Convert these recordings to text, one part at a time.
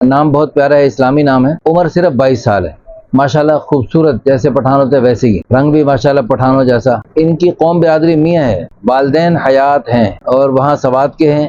نام بہت پیارا ہے، اسلامی نام ہے۔ عمر صرف 22 سال ہے۔ ماشاءاللہ خوبصورت، جیسے پٹھان ہوتے ویسے ہی، رنگ بھی ماشاءاللہ پٹھانوں جیسا۔ ان کی قوم برادری میاں ہے، والدین حیات ہیں اور وہاں سوات کے ہیں۔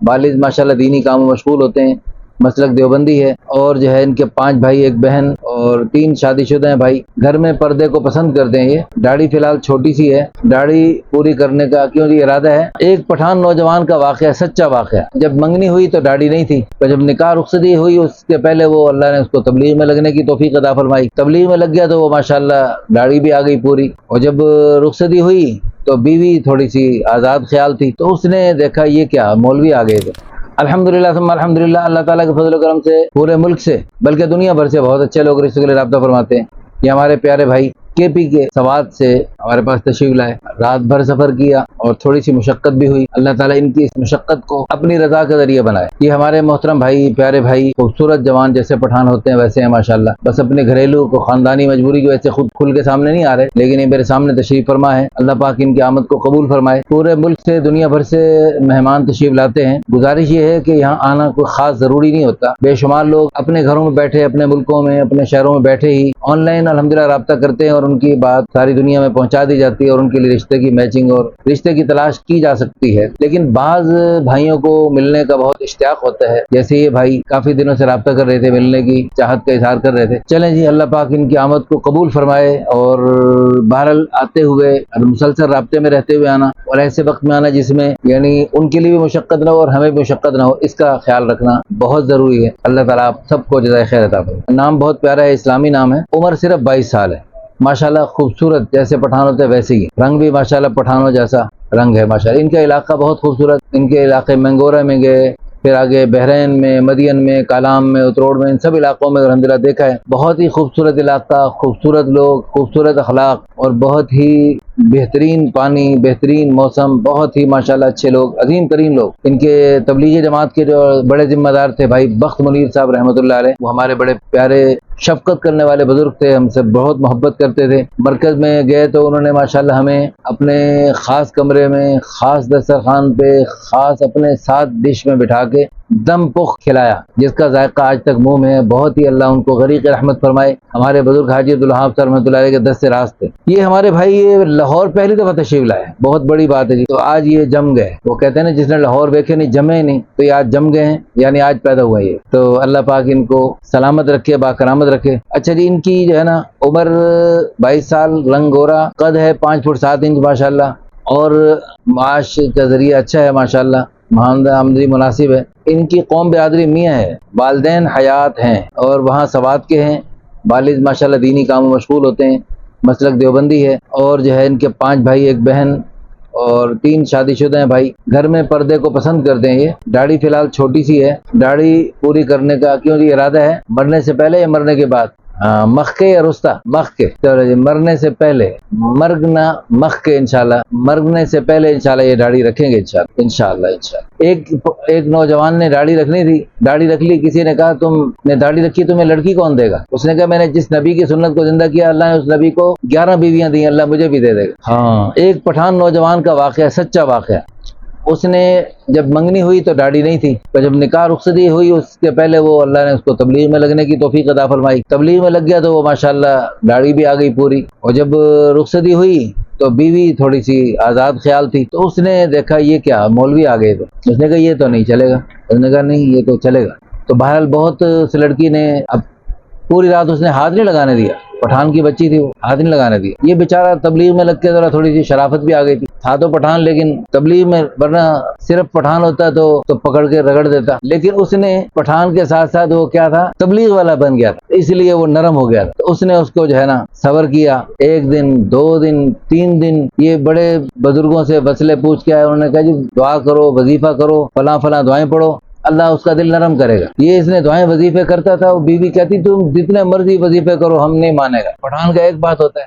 والد ماشاءاللہ دینی کاموں میں مشغول ہوتے ہیں، مسلک دیوبندی ہے، اور جو ہے ان کے 5 بھائی، 1 بہن اور 3 شادی شدہ ہیں بھائی۔ گھر میں پردے کو پسند کرتے ہیں۔ یہ داڑھی فی الحال چھوٹی سی ہے، داڑھی پوری کرنے کا کیونکہ ارادہ ہے۔ ایک پٹھان نوجوان کا واقعہ، سچا واقعہ، جب منگنی ہوئی تو داڑھی نہیں تھی، تو جب نکاح رخصتی ہوئی اس کے پہلے وہ اللہ نے اس کو تبلیغ میں لگنے کی توفیق عطا فرمائی۔ تبلیغ میں لگ گیا تو وہ ماشاءاللہ داڑھی بھی آ گئی پوری، اور جب رخصتی ہوئی تو بیوی تھوڑی سی آزاد خیال تھی، تو اس نے دیکھا یہ کیا، مولوی آ گئے تھے۔ الحمدللہ ثم الحمدللہ، اللہ تعالیٰ کے فضل و کرم سے پورے ملک سے بلکہ دنیا بھر سے بہت اچھے لوگ رشتے کے لیے رابطہ فرماتے ہیں۔ یہ ہمارے پیارے بھائی کے پی کے سوات سے ہمارے پاس تشریف لائے، رات بھر سفر کیا اور تھوڑی سی مشقت بھی ہوئی۔ اللہ تعالیٰ ان کی اس مشقت کو اپنی رضا کا ذریعہ بنائے۔ یہ ہمارے محترم بھائی، پیارے بھائی، خوبصورت جوان، جیسے پٹھان ہوتے ہیں ویسے ہیں ماشاءاللہ۔ بس اپنے گھریلو کو خاندانی مجبوری کی وجہ سے خود کھل کے سامنے نہیں آ رہے، لیکن یہ میرے سامنے تشریف فرما ہے۔ اللہ پاک ان کی آمد کو قبول فرمائے۔ پورے ملک سے، دنیا بھر سے مہمان تشریف لاتے ہیں۔ گزارش یہ ہے کہ یہاں آنا کوئی خاص ضروری نہیں ہوتا، بے شمار لوگ اپنے گھروں میں بیٹھے، اپنے ملکوں میں، اپنے شہروں میں بیٹھے ہی آن لائن الحمدللہ رابطہ کرتے ہیں، اور ان کی بات ساری دنیا میں پہنچا دی جاتی ہے، اور ان کے لیے رشتے کی میچنگ اور رشتے کی تلاش کی جا سکتی ہے۔ لیکن بعض بھائیوں کو ملنے کا بہت اشتیاق ہوتا ہے، جیسے یہ بھائی کافی دنوں سے رابطہ کر رہے تھے، ملنے کی چاہت کا اظہار کر رہے تھے۔ چلیں جی، اللہ پاک ان کی آمد کو قبول فرمائے، اور بہرحال آتے ہوئے اور مسلسل رابطے میں رہتے ہوئے آنا، اور ایسے وقت میں آنا جس میں یعنی ان کے لیے بھی مشقت نہ ہو اور ہمیں بھی مشقت نہ ہو، اس کا خیال رکھنا بہت ضروری ہے۔ اللہ تعالیٰ آپ سب کو جزائے خیر عطا فرمائے۔ نام بہت پیارا ہے، اسلامی نام ہے۔ عمر صرف 22 سال ہے۔ ماشاءاللہ خوبصورت، جیسے پٹھان ہوتے ویسے ہی، رنگ بھی ماشاءاللہ پٹھانوں جیسا رنگ ہے ماشاءاللہ۔ ان کا علاقہ بہت خوبصورت، ان کے علاقے منگورہ میں گئے، پھر آگے بحرین میں، مدین میں، کالام میں، اتروڑ میں، ان سب علاقوں میں الحمدللہ دیکھا ہے۔ بہت ہی خوبصورت علاقہ، خوبصورت لوگ، خوبصورت اخلاق، اور بہت ہی بہترین پانی، بہترین موسم، بہت ہی ماشاءاللہ اچھے لوگ، عظیم ترین لوگ۔ ان کے تبلیغی جماعت کے جو بڑے ذمہ دار تھے بھائی بخت منیر صاحب رحمۃ اللہ علیہ، وہ ہمارے بڑے پیارے شفقت کرنے والے بزرگ تھے، ہم سے بہت محبت کرتے تھے۔ مرکز میں گئے تو انہوں نے ماشاءاللہ ہمیں اپنے خاص کمرے میں، خاص دسترخوان پہ، خاص اپنے ساتھ ڈش میں بٹھا کے دم پخ کھلایا، جس کا ذائقہ آج تک منہ میں ہے۔ بہت ہی اللہ ان کو غریق رحمت فرمائے۔ ہمارے بزرگ حاجی عبدالوہاب صاحب رحمۃ اللہ علیہ کے دست راست تھے۔ یہ ہمارے بھائی یہ لاہور پہلی دفعہ تشریف لائے، بہت بڑی بات ہے جی۔ تو آج یہ جم گئے، وہ کہتے ہیں نا جس نے لاہور دیکھے نہیں جمے نہیں، تو یہ آج جم گئے ہیں، یعنی آج پیدا ہوا یہ۔ تو اللہ پاک ان کو سلامت رکھے، باکرامت رکھے۔ اچھا جی، ان کی جو ہے نا عمر 22 سال، رنگ گورا، قد ہے 5 فٹ 7 انچ ماشاءاللہ، اور معاش کا ذریعہ اچھا ہے ماشاءاللہ، آمدنی مناسب ہے۔ ان کی قوم برادری میاں ہے، والدین حیات ہیں اور وہاں سوات کے ہیں۔ والد ماشاءاللہ دینی کاموں میں مشغول ہوتے ہیں، مسلک دیوبندی ہے، اور جو ہے ان کے 5 بھائی، 1 بہن اور 3 شادی شدہ ہیں بھائی۔ گھر میں پردے کو پسند کرتے ہیں۔ یہ داڑھی فی الحال چھوٹی سی ہے، داڑھی پوری کرنے کا کیونکہ ارادہ ہے، مرنے سے پہلے یا مرنے کے بعد، مخ کے یا رستہ مخ کے، چلو جی، مرنے سے پہلے، مرگ نہ مخ کے انشاءاللہ، مرنے سے پہلے انشاءاللہ یہ داڑھی رکھیں گے انشاءاللہ۔ ایک نوجوان نے داڑھی رکھنی تھی، داڑھی رکھ لی۔ کسی نے کہا تم نے داڑھی رکھی، تمہیں لڑکی کون دے گا؟ اس نے کہا میں نے جس نبی کی سنت کو زندہ کیا، اللہ نے اس نبی کو 11 بیویاں دی، اللہ مجھے بھی دے دے گا۔ ہاں، ایک پٹھان نوجوان کا واقعہ، سچا واقعہ۔ اس نے جب منگنی ہوئی تو داڑھی نہیں تھی، تو جب نکاح رخصتی ہوئی اس کے پہلے وہ اللہ نے اس کو تبلیغ میں لگنے کی توفیق عطا فرمائی۔ تبلیغ میں لگ گیا تو وہ ماشاءاللہ داڑھی بھی آ گئی پوری، اور جب رخصتی ہوئی تو بیوی تھوڑی سی آزاد خیال تھی، تو اس نے دیکھا یہ کیا، مولوی آ گئے تھے۔ اس نے کہا یہ تو نہیں چلے گا، اس نے کہا نہیں یہ تو چلے گا۔ تو بہرحال بہت اس لڑکی نے اب پوری رات اس نے ہاتھ نہیں لگانے دیا، پٹھان کی بچی تھی، وہ ہاتھ نہیں لگانے دیا۔ یہ بیچارہ تبلیغ میں لگ کے ذرا تھوڑی سی شرافت بھی آ گئی تھی، تھا تو پٹھان لیکن تبلیغ میں، ورنہ صرف پٹھان ہوتا تو پکڑ کے رگڑ دیتا، لیکن اس نے پٹھان کے ساتھ ساتھ وہ کیا تھا، تبلیغ والا بن گیا تھا، اس لیے وہ نرم ہو گیا تھا۔ تو اس نے اس کو جو ہے نا صبر کیا، 1 دن 2 دن 3 دن، یہ بڑے بزرگوں سے مسئلے پوچھ کے آئے، انہوں نے کہا جی دعا کرو، وظیفہ کرو، فلاں فلاں دعائیں پڑھو، اللہ اس کا دل نرم کرے گا۔ یہ اس نے دعائیں وظیفے کرتا تھا، وہ بیوی کہتی تم جتنے مرضی وظیفے کرو ہم نہیں مانے گا۔ پٹھان کا ایک بات ہوتا ہے،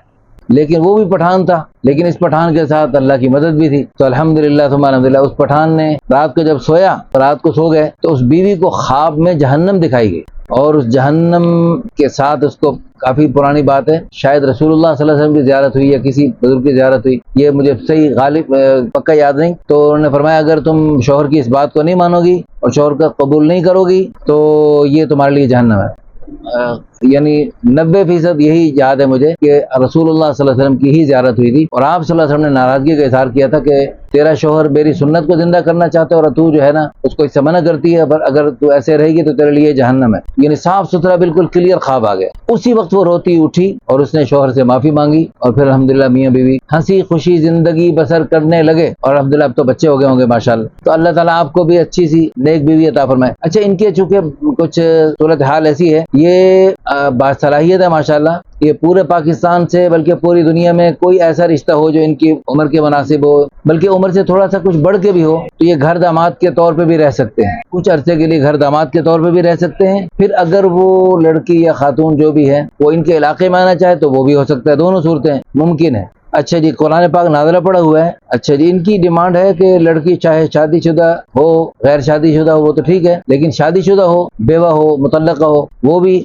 لیکن وہ بھی پٹھان تھا، لیکن اس پٹھان کے ساتھ اللہ کی مدد بھی تھی۔ تو الحمدللہ ثم الحمدللہ، اس پٹھان نے رات کو جب سویا، رات کو سو گئے تو اس بیوی کو خواب میں جہنم دکھائی گئی۔ اور اس جہنم کے ساتھ اس کو کافی پرانی بات ہے، شاید رسول اللہ صلی اللہ علیہ وسلم کی زیارت ہوئی یا کسی بزرگ کی زیارت ہوئی، یہ مجھے صحیح غالب پکا یاد نہیں، تو انہوں نے فرمایا اگر تم شوہر کی اس بات کو نہیں مانو گی اور شوہر کا قبول نہیں کرو گی تو یہ تمہارے لیے جہنم ہے۔ یعنی 90% یہی یاد ہے مجھے کہ رسول اللہ صلی اللہ علیہ وسلم کی ہی زیارت ہوئی تھی، اور آپ صلی اللہ علیہ وسلم نے ناراضگی کا اظہار کیا تھا کہ تیرا شوہر میری سنت کو زندہ کرنا چاہتا ہے اور تو جو ہے نا اس کو اس سے منع کرتی ہے، پر اگر تو ایسے رہے گی تو تیرے لیے جہنم ہے۔ یعنی صاف ستھرا بالکل کلیئر خواب آ گیا۔ اسی وقت وہ روتی اٹھی اور اس نے شوہر سے معافی مانگی، اور پھر الحمدللہ میاں بیوی ہنسی خوشی زندگی بسر کرنے لگے، اور الحمدللہ اب تو بچے ہو گئے ہوں گے ماشاءاللہ۔ تو اللہ تعالیٰ آپ کو بھی اچھی سی نیک بیوی عطا فرمائے۔ اچھا، ان کے چونکہ کچھ صورتحال ایسی ہے، یہ باصلاحیت ہے ماشاءاللہ، یہ پورے پاکستان سے بلکہ پوری دنیا میں کوئی ایسا رشتہ ہو جو ان کی عمر کے مناسب ہو، بلکہ عمر سے تھوڑا سا کچھ بڑھ کے بھی ہو، تو یہ گھر داماد کے طور پہ بھی رہ سکتے ہیں، کچھ عرصے کے لیے گھر داماد کے طور پہ بھی رہ سکتے ہیں۔ پھر اگر وہ لڑکی یا خاتون جو بھی ہے وہ ان کے علاقے میں آنا چاہے تو وہ بھی ہو سکتا ہے، دونوں صورتیں ممکن ہیں۔ اچھا جی، قرآن پاک نازلہ پڑا ہوا ہے۔ اچھا جی، ان کی ڈیمانڈ ہے کہ لڑکی چاہے شادی شدہ ہو غیر شادی شدہ ہو وہ تو ٹھیک ہے، لیکن شادی شدہ ہو، بیوہ ہو، مطلقہ ہو، وہ بھی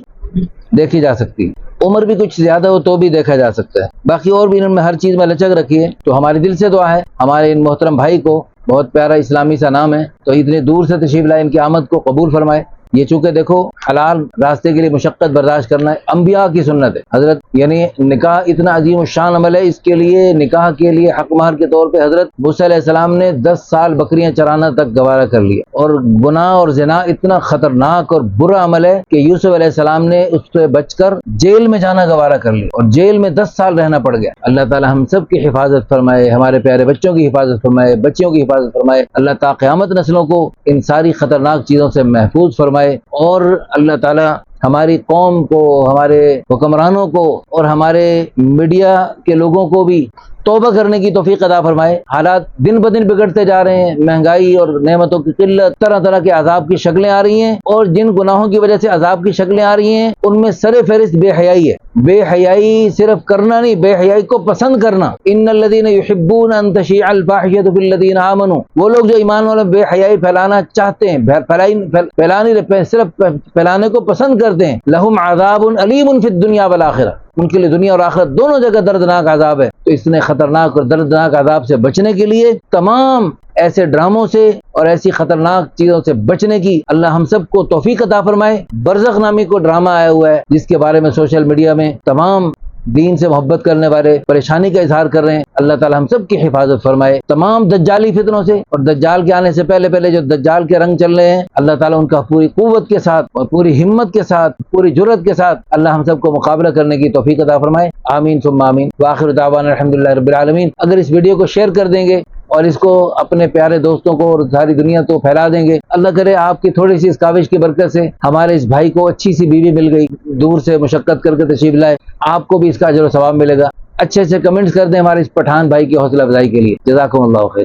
دیکھی جا سکتی، عمر بھی کچھ زیادہ ہو تو بھی دیکھا جا سکتا ہے۔ باقی اور بھی انہوں نے ہر چیز میں لچک رکھی ہے، تو ہمارے دل سے دعا ہے ہمارے ان محترم بھائی کو، بہت پیارا اسلامی سا نام ہے، تو اتنے دور سے تشریف لائے، ان کی آمد کو قبول فرمائے۔ یہ چونکہ دیکھو حلال راستے کے لیے مشقت برداشت کرنا ہے، انبیاء کی سنت ہے حضرت، یعنی نکاح اتنا عظیم الشان عمل ہے، اس کے لیے نکاح کے لیے حق مہر کے طور پہ حضرت موسیٰ علیہ السلام نے 10 سال بکریاں چرانا تک گوارا کر لیا، اور گناہ اور زنا اتنا خطرناک اور برا عمل ہے کہ یوسف علیہ السلام نے اس سے بچ کر جیل میں جانا گوارا کر لیا، اور جیل میں 10 سال رہنا پڑ گیا۔ اللہ تعالی ہم سب کی حفاظت فرمائے، ہمارے پیارے بچوں کی حفاظت فرمائے، بچیوں کی حفاظت فرمائے، اللہ تا قیامت نسلوں کو ان ساری خطرناک چیزوں سے محفوظ فرمائے، اور اللہ تعالی ہماری قوم کو، ہمارے حکمرانوں کو اور ہمارے میڈیا کے لوگوں کو بھی توبہ کرنے کی توفیق عطا فرمائے۔ حالات دن بدن بگڑتے جا رہے ہیں، مہنگائی اور نعمتوں کی قلت، طرح طرح کے عذاب کی شکلیں آ رہی ہیں، اور جن گناہوں کی وجہ سے عذاب کی شکلیں آ رہی ہیں ان میں سر فہرست بے حیائی ہے۔ بے حیائی صرف کرنا نہیں، بے حیائی کو پسند کرنا۔ ان الذین یحبون ان تشیع الفاحشۃ فی الذین آمنوا، وہ لوگ جو ایمان والے بے حیائی پھیلانا چاہتے ہیں، صرف پھیلانے کو پسند کرتے ہیں، لہم عذاب علیم فی الدنیا والآخرہ، ان کے لیے دنیا اور آخرت دونوں جگہ دردناک عذاب ہے۔ تو اس نے خطرناک اور دردناک عذاب سے بچنے کے لیے تمام ایسے ڈراموں سے اور ایسی خطرناک چیزوں سے بچنے کی اللہ ہم سب کو توفیق عطا فرمائے۔ برزخ نامی کو ڈرامہ آیا ہوا ہے جس کے بارے میں سوشل میڈیا میں تمام دین سے محبت کرنے والے پریشانی کا اظہار کر رہے ہیں، اللہ تعالی ہم سب کی حفاظت فرمائے تمام دجالی فتنوں سے، اور دجال کے آنے سے پہلے جو دجال کے رنگ چل رہے ہیں اللہ تعالی ان کا پوری قوت کے ساتھ اور پوری ہمت کے ساتھ پوری جرأت کے ساتھ اللہ ہم سب کو مقابلہ کرنے کی توفیق عطا فرمائے۔ آمین ثم آمین، وآخر دعوانا الحمدللہ رب العالمین۔ اگر اس ویڈیو کو شیئر کر دیں گے اور اس کو اپنے پیارے دوستوں کو اور ساری دنیا تو پھیلا دیں گے، اللہ کرے آپ کی تھوڑی سی اس کاوش کی برکت سے ہمارے اس بھائی کو اچھی سی بیوی مل گئی، دور سے مشقت کر کے تشریف لائے، آپ کو بھی اس کا اجر و ثواب ملے گا۔ اچھے سے کمنٹس کر دیں ہمارے اس پٹھان بھائی کی حوصلہ افزائی کے لیے۔ جزاکم اللہ خیر۔